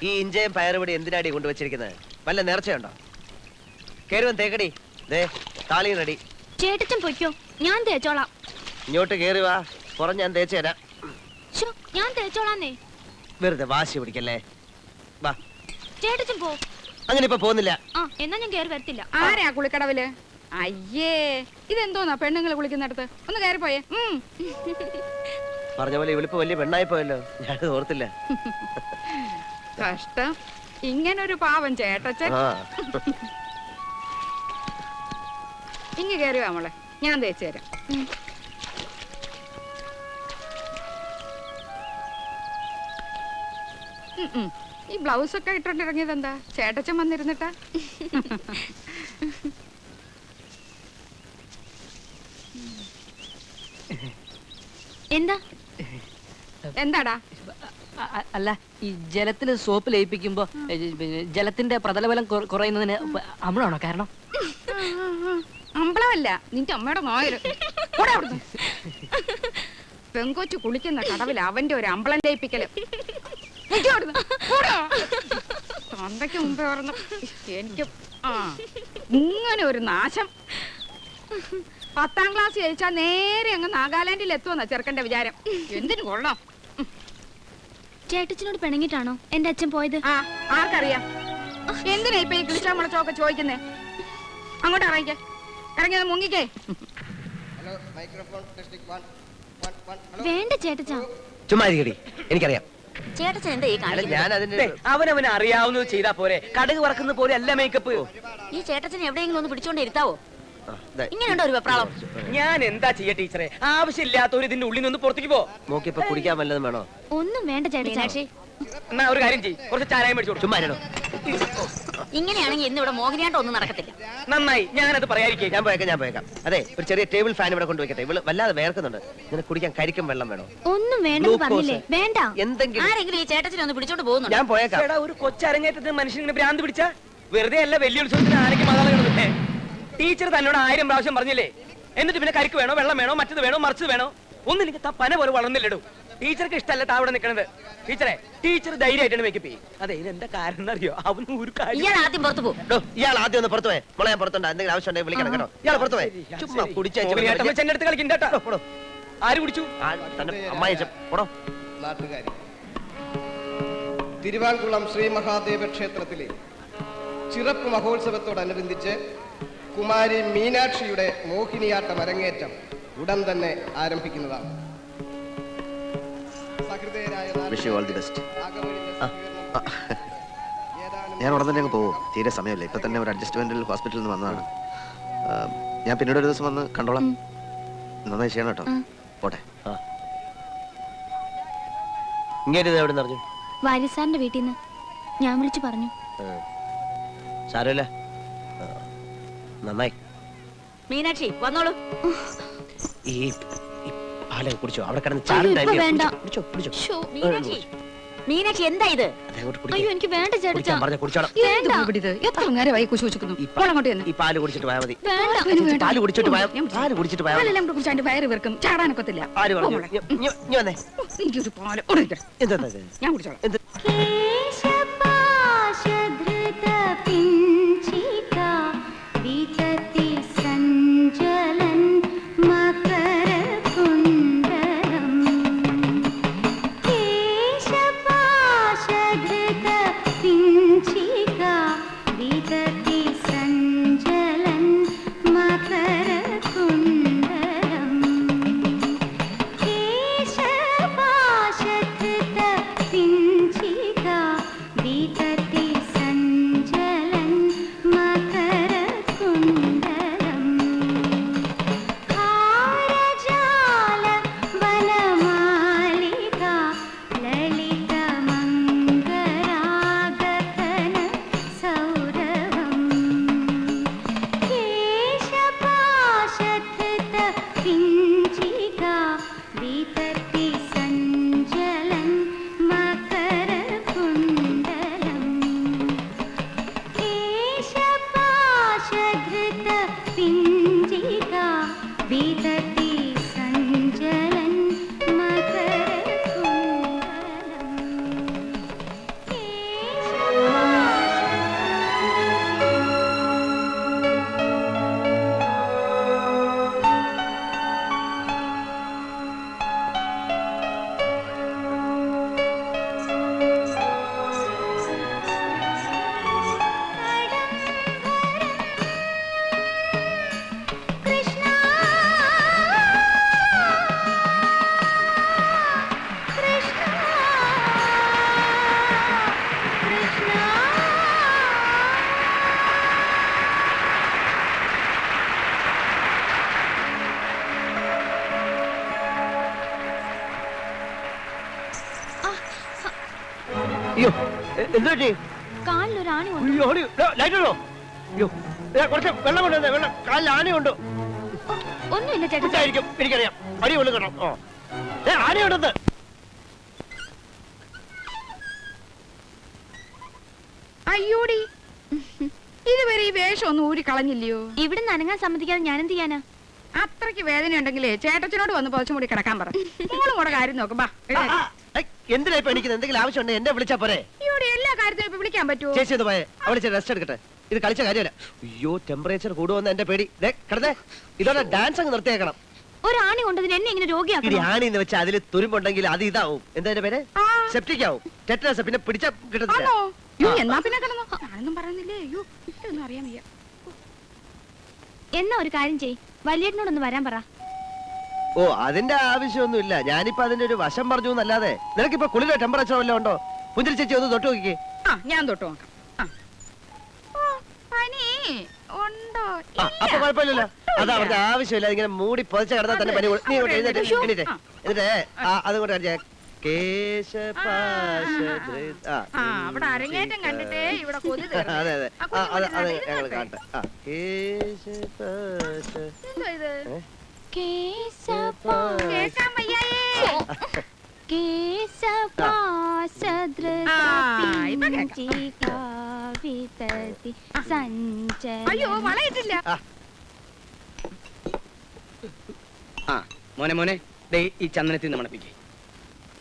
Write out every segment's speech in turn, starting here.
ഈ ഇഞ്ചയും പയറുപടി എന്തിനാടി കൊണ്ടുവച്ചിരിക്കുന്നത്? വല്ല നേർച്ചയുണ്ടോ? കേറുവൻ തേക്കടി. ദേ താളി റെഡി. ചേട്ടച്ചൻ പൊയ്ക്കോ, ഞാൻ തേച്ചോളാം. ഇങ്ങോട്ട് കേറി വാ, പുറം ഞാൻ തേച്ചു തരാം. ഞാൻ തേച്ചോളാന്നേ. വെറുതെ വാശി പിടിക്കല്ലേ. വാ ചേട്ടച്ചൻ പോ. അങ്ങനെ ഇപ്പൊ പോകുന്നില്ല. എന്നാ ഞാൻ കേറി വരത്തില്ല. ആരാ കുളിക്കടവില്? അയ്യേ, ഇതെന്തോന്നാ പെണ്ണുങ്ങൾ കുളിക്കുന്നിടത്ത്? ഒന്ന് കയറി പോയേ. പറഞ്ഞ പോലെ ഇവളിപ്പോ വലിയ പെണ്ണായി പോയല്ലോ, ഞാൻ ഓർത്തില്ല. കഷ്ടം, ഇങ്ങനൊരു പാവം ചേട്ടച്ചൻ. ഇങ്ങ് കയറിയോ മോളെ, ഞാൻ തേച്ചു തരാം. ഈ ബ്ലൗസ് ഒക്കെ ഇട്ടോണ്ടിറങ്ങിയത് എന്താ? ചേട്ടച്ചൻ വന്നിരുന്നിട്ടാ? എന്താ എന്താടാ? അല്ല, ഈ ജലത്തിൽ സോപ്പ് ലയിപ്പിക്കുമ്പോ ജലത്തിന്റെ പ്രതലബലം കുറയുന്നതിന് അമ്ലമാണോ കാരണം? അമ്പളമല്ല, നിന്റെ അമ്മയുടെ നോയര്. പെങ്കൊച്ചു കുളിക്കുന്ന കടവിൽ അവന്റെ ഒരു അമ്പളം ലയിപ്പിക്കല്. തൊണ്ടയ്ക്ക് മുമ്പേ പറഞ്ഞു എനിക്ക് ഇങ്ങനെ ഒരു നാശം. 10ാം ക്ലാസ് ജയിച്ചാൽ നേരെ അങ്ങ് നാഗാലാൻഡിൽ എത്തുമെന്നാ ചെറുക്കന്റെ വിചാരം. എന്തിനു കൊള്ളാം. ചേട്ടച്ചനോട് പിണങ്ങിട്ടാണോ എന്റെ അച്ഛൻ പോയത്? ആർക്കറിയാം. എന്തിനാ ഇപ്പൊ ഈ കിളിച്ചാ മുളച്ചൊക്കെ ചോദിക്കുന്നേ? അങ്ങോട്ട് ഇറങ്ങിക്കേ, ഇറങ്ങിയത് മുങ്ങിക്കേ. വേണ്ട ചേട്ടച്ചാ, ചുമ്മാ എനിക്കറിയാം. ചേട്ടച്ചൻ എന്താ ഈ അവനവന് അറിയാവുന്നത് ചെയ്താ പോരെ. കടുക് വറക്കുന്ന പോലെ അല്ല മേക്കപ്പ്. ഈ ചേട്ടച്ചൻ എവിടെയെങ്കിലും ഒന്ന് പിടിച്ചോണ്ട് ഇരുത്താവോ? ഇങ്ങനെയുണ്ടോ ഒരു വെപ്രാളം? ഞാൻ എന്താ ചെയ്യ ടീച്ചറെ? ആവശ്യമില്ലാത്തവര് ഇതിന്റെ ഉള്ളിൽ നിന്ന് പുറത്തേക്ക് പോ. നോക്കിയപ്പോ കുടിക്കാൻ വല്ലതും വേണോ? ഒന്നും വേണ്ട ചേട്ടച്ചാ. എന്നാ ഒരു കാര്യം ചെയ്യ്, കുറച്ച് ചാരായം മേടിച്ചോളൂ. ചുമ്മാ ഇങ്ങനെയാണെങ്കിൽ ഇന്നിവിടെ മോഹിനിയാട്ടം ഒന്നും നടക്കത്തില്ല. നന്നായി, ഞാനത് പറയാതിരിക്കേ. ഞാൻ പോയേക്കാം. അതെ, ഒരു ചെറിയ ടേബിൾ ഫാൻ ഇവിടെ കൊണ്ടുവയ്ക്കട്ടെ. ഇവള് വല്ലാതെ വേർക്കുന്നുണ്ട്. നിനക്ക് കുടിക്കാൻ കരിക്കും വെള്ളം വേണോ? ഒന്നും വേണ്ടെന്ന് പറഞ്ഞില്ലേ? വേണ്ട. എന്തെങ്കിലും ആരെങ്കിലും ഈ ചേട്ടച്ചനെ ഒന്ന് പിടിച്ചോണ്ട് പോകുന്നു. ഞാൻ പോയേക്കാം. ഒരു കൊച്ചരങ്ങേറ്റത്തിന് മനുഷ്യനെ ഭ്രാന്ത് പിടിച്ച വെറുതെ അല്ല വലിയ ഉത്സവത്തിന് ആരൊക്കെ മതാളകളെ. ടീച്ചർ തന്നോട് 1000 പ്രാവശ്യം പറഞ്ഞില്ലേ? എന്നിട്ട് പിന്നെ കരിക്ക് വേണോ, വെള്ളം വേണോ, മറ്റത് വേണോ, മറിച്ചത് വേണോ? ഒന്നില്ലെങ്കിൽ പന പോലെ വളർന്നില്ലടും. ടീച്ചർക്ക് ഇഷ്ടമല്ല താവിടെ നിൽക്കണത്. ടീച്ചറെ, ടീച്ചർ ധൈര്യമായിട്ടാണ് മേക്കപ്പ് ചെയ്യും. അതെ, ഇതെന്താ കാരണം അറിയോ? അവന് ഒരു കാര്യം. ഇയാൾ ആദ്യം പുറത്തു പോകും. ഇയാൾ ആദ്യം ഒന്ന് പുറത്തു പോയെ. മോളെ ഞാൻ പുറത്തുണ്ട്. എന്തെങ്കിലും ആവശ്യം ഉണ്ടെങ്കിൽ വിളിക്കണം കേട്ടോ. ഇയാൾ പുറത്തു പോയെ. ചുമ്മാ കുടിച്ചെടുത്ത് കളിക്കണ്ടോ? ആര് കുടിച്ചു? അമ്മായി പോടോ. നാട്ടുകാരി തിരുവാങ്കുളം ശ്രീ മഹാദേവ ക്ഷേത്രത്തിലെ ചിറപ്പ് മഹോത്സവത്തോടനുബന്ധിച്ച് കുമാരി മീനാക്ഷിയുടെ മോഹിനിയാട്ടം അരങ്ങേറ്റം ഉടൻ തന്നെ ആരംഭിക്കുന്നതാണ്. ഞാൻ ഉടൻ തന്നെ അങ്ങ് പോകും. തീരെ സമയമില്ല. ഇപ്പൊ തന്നെ ഒരു അഡ്ജസ്റ്റ്മെന്റിൽ ഹോസ്പിറ്റലിൽ നിന്ന് വന്നതാണ്. ഞാൻ പിന്നീട് ഒരു ദിവസം വന്ന് കണ്ടോളാം. നന്നായി ചെയ്യണം കേട്ടോ. പോട്ടെ. വാര്യസാറിന്റെ വീട്ടിൽ നിന്ന് ഞാൻ വിളിച്ചു പറഞ്ഞു. സാരമില്ല, നന്നായി. മീനാക്ഷി വന്നോളൂ. ഈ പാല കുടിച്ചോ? അവിടെ കിടന്ന് മീനാക്ഷി എന്താ ഇത്? അയ്യോ എനിക്ക് വേണ്ട ചേട്ടാ. എത്ര നേരമായി കുശുകുശുക്കുന്നു. ഈ പാല് കുടിച്ചിട്ട് പോയാൽ മതി. പാല് കുടിച്ചിട്ട് പോയാൽ വയറ് വെറുക്കും, ചാടാനൊക്കത്തില്ല. എനിക്കൊരു പാല് ഞാൻ കുടിച്ചോളാം. Chika അയ്യോ എന്ത് പറ്റി? കാലിലൊരു ആണി കൊണ്ട് അയ്യോ, ആണി. ലൈറ്റ് ഉണ്ടോ? അയ്യോ കുറച്ച് വെള്ളം കൊണ്ടുവന്നേ. വെള്ളം കാലിൽ ആനയുണ്ട്. ഒന്നുമില്ല ചേട്ടാ. ഇതായിരിക്കും, എനിക്കറിയാം. അടി കൊള്ളു കേട്ടോ. ആനയുണ്ടെന്ന്. അയ്യോടി ഇതുവരെ ഈ വേഷം ഒന്നും ഊരി കളഞ്ഞില്ലയോ? ഇവിടെ നനങ്ങാൻ സമ്മതിക്കാതെ ഞാൻ എന്ത് ചെയ്യാനാ? അത്രയ്ക്ക് വേദന ഉണ്ടെങ്കിലേ ചേട്ടച്ചനോട് വന്ന് പുതച്ചും കൂടി കിടക്കാൻ പറ. മോളും കൂടെ കാര്യം നോക്കും. ബാ എന്തിനാ ഇപ്പൊ എനിക്ക് എന്തെങ്കിലും ആവശ്യമുണ്ട് എന്നെ വിളിച്ചാ പോരെ? അയ്യോടി എല്ലാ കാര്യത്തിനും ഇപ്പൊ വിളിക്കാൻ പറ്റുമോ? ചേച്ചി ഒന്ന് പോയെ, അവളെ റെസ്റ്റ് എടുക്കട്ടെ. ഇത് കളിച്ച കാര്യമല്ല. അയ്യോ ടെമ്പറേച്ചർ കൂടുമെന്ന് എന്റെ പേടി. കിടന്നേ, ഇതോടെ ഡാൻസ് അങ്ങ് നിർത്തിയേക്കണം. ഒരു ആണി കൊണ്ടതിന് എന്നെ ഇങ്ങനെ ഇനി രോഗിയാക്കണം. ആണി എന്ന് വെച്ചാൽ അതിൽ തുരുമ്പുണ്ടെങ്കിൽ അത് ഇതാവും. എന്താ എന്റെ പേര്? സെപ്റ്റിക് ആവും. ടെറ്റനസ്. പിന്നെ പിടിച്ച കിട്ടത്തില്ല. ആണോ? അയ്യോ എന്നാ പിന്നെ കിടന്നോ. ഞാനൊന്നും പറയുന്നില്ലേ. അയ്യോ ഒന്നും അറിയാൻ വയ്യ. എന്നാ ഒരു കാര്യം ചെയ്, വലിയേട്ടനോടൊന്ന് വരാൻ പറ. ഓ അതിന്റെ ആവശ്യമൊന്നുമില്ല. ഞാനിപ്പോ അതിന്റെ ഒരു വശം പറഞ്ഞു എന്നല്ലാതെ. നിനക്കിപ്പോ കുളിരോ ടെമ്പറേച്ചറോ വല്ലതും ഉണ്ടോ? പുഞ്ചിരി ചേച്ചി ഒന്ന് തൊട്ട് നോക്കിക്കേ. ഞാൻ തൊട്ട് നോക്കാം. പനി ഉണ്ടോ? അപ്പൊ കുഴപ്പമില്ലല്ലോ. അത് അവരുടെ ആവശ്യമില്ല. ഇങ്ങനെ മൂടി പൊതിച്ച കിടന്നാൽ തന്നെ പനി. നീ ഇങ്ങോട്ട് എഴുന്നേറ്റ് എന്നിട്ട് അതുകൊണ്ട് കാണിച്ചേ. അവിടെ അരങ്ങേറ്റം കണ്ടിട്ടേ ഇവിടെ കൊതി തീർന്നു. അതെ അതെ ആ, കുഞ്ഞു അത് കുഞ്ഞു ഞങ്ങൾ ഇത് കാണട്ടെ. എന്തോ ഇത്? കേശപാ കേൾക്കാൻ വയ്യായേ. ഇപ്പൊ അയ്യോ വളയിട്ടില്ല. ആ മോനെ മോനെ ദേ ഈ ചന്ദനത്തിൽ നിന്ന് മണപ്പിക്കേ.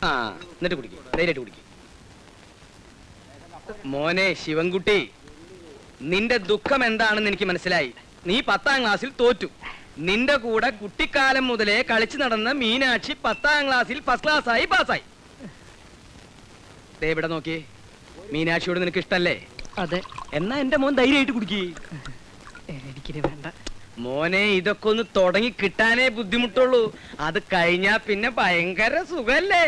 ആ എന്നിട്ട് കുടിക്കേ, ധൈര്യമായിട്ട് കുടിക്കേ. മോനെ ശിവൻകുട്ടി, നിന്റെ ദുഃഖം എന്താണെന്ന് എനിക്ക് മനസ്സിലായി. നീ 10ാം ക്ലാസ്സിൽ തോറ്റു. നിന്റെ കൂടെ കുട്ടിക്കാലം മുതലേ കളിച്ചു നടന്ന മീനാക്ഷി 10ാം ക്ലാസ്സിൽ ഫസ്റ്റ് ക്ലാസ് ആയി പാസ്സായി. ദേ ഇവിടെ നോക്കിയേ, മീനാക്ഷിയോട് നിനക്ക് ഇഷ്ടല്ലേ? അതെ. എന്നാ എന്റെ മോൻ ധൈര്യമായിട്ട് കുടിക്കേ. എനിക്കിനി വേണ്ട മോനെ, ഇതൊക്കെ ഒന്ന് തുടങ്ങി കിട്ടാനേ ബുദ്ധിമുട്ടുള്ളൂ. അത് കഴിഞ്ഞാ പിന്നെ ഭയങ്കര സുഖല്ലേ.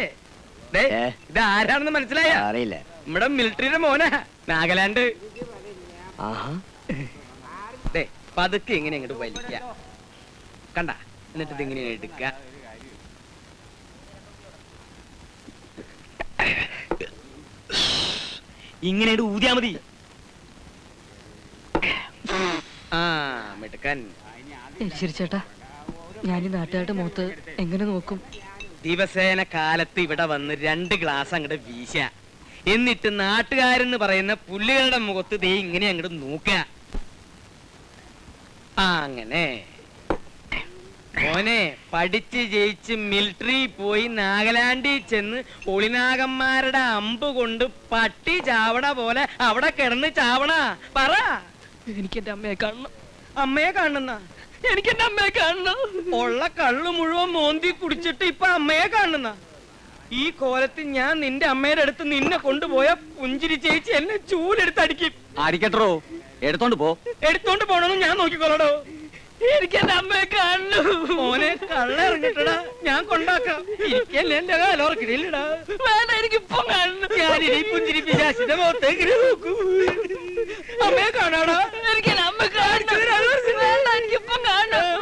ഇത് ആരാണെന്ന് മനസ്സിലായ? അറിയില്ല. നമ്മുടെ മിലിറ്ററിയുടെ മോനാ, നാഗാലാൻഡ്. ദേ പതുക്കെ എങ്ങനെ അങ്ങോട്ട് വലിക്ക കണ്ട, എന്നിട്ട് ഇതിങ്ങനെ എടുക്ക. ഇങ്ങനെ ഊതിയാ മതി. ആ മിടുക്കൻ. ശരി ചേട്ടാ, ഞാൻ ഈ നാട്ടുകാരുടെ മുഖത്ത് എങ്ങനെ നോക്കും? ദിവസേന കാലത്ത് ഇവിടെ വന്ന് 2 ഗ്ലാസ് അങ്ങോട്ട് വീശ, എന്നിട്ട് നാട്ടുകാരെന്ന് പറയുന്ന പുല്ലുകളുടെ മുഖത്ത് ദേ ഇങ്ങനെ അങ്ങോട്ട് നോക്ക. അങ്ങനെ മോനെ പഠിച്ച് ജയിച്ച് മിലിറ്ററി പോയി നാഗാലാൻഡിൽ ചെന്ന് ഒളിനാഗന്മാരുടെ അമ്പ് കൊണ്ട് പട്ടി ചാവണ പോലെ അവിടെ കിടന്ന് ചാവണ. പറ. എനിക്ക് എന്റെ അമ്മയെ കാണണം. അമ്മയെ കാണുന്ന? എനിക്ക് എന്റെ അമ്മയെ കാണണം. ഉള്ള കള്ളു മുഴുവൻ മോന്തി കുടിച്ചിട്ട് ഇപ്പൊ അമ്മയെ കാണുന്ന? ഈ കോലത്തിൽ ഞാൻ നിന്റെ അമ്മയുടെ അടുത്ത് നിന്നെ കൊണ്ടുപോയ പുഞ്ചിരി ചേച്ചി എന്നെ ചൂലെടുത്ത് അടിക്കും. അടിക്കട്ടോ, എടുത്തോണ്ട് പോ. എടുത്തോണ്ട് പോണെന്ന് ഞാൻ നോക്കിക്കോളടോ. എനിക്ക് എന്റെ അമ്മയെ കാണു. മോനെ കള്ള ഇറങ്ങിട്ടടാ, ഞാൻ കൊണ്ടാക്കാം. ഇരിക്കല്ലേ എന്റെ കാലോർക്കിടയിലിടാ. വേണ്ട, എനിക്കിപ്പം കാണുന്നു. ഞാനിനി പുഞ്ചിരി പിശാചിന്റെ മുഖത്തേക്ക് നോക്കൂ. അമ്മയെ കാണാടാ. എനിക്ക് എന്റെ അമ്മ കാണിച്ചു. എനിക്കിപ്പം കാണാം.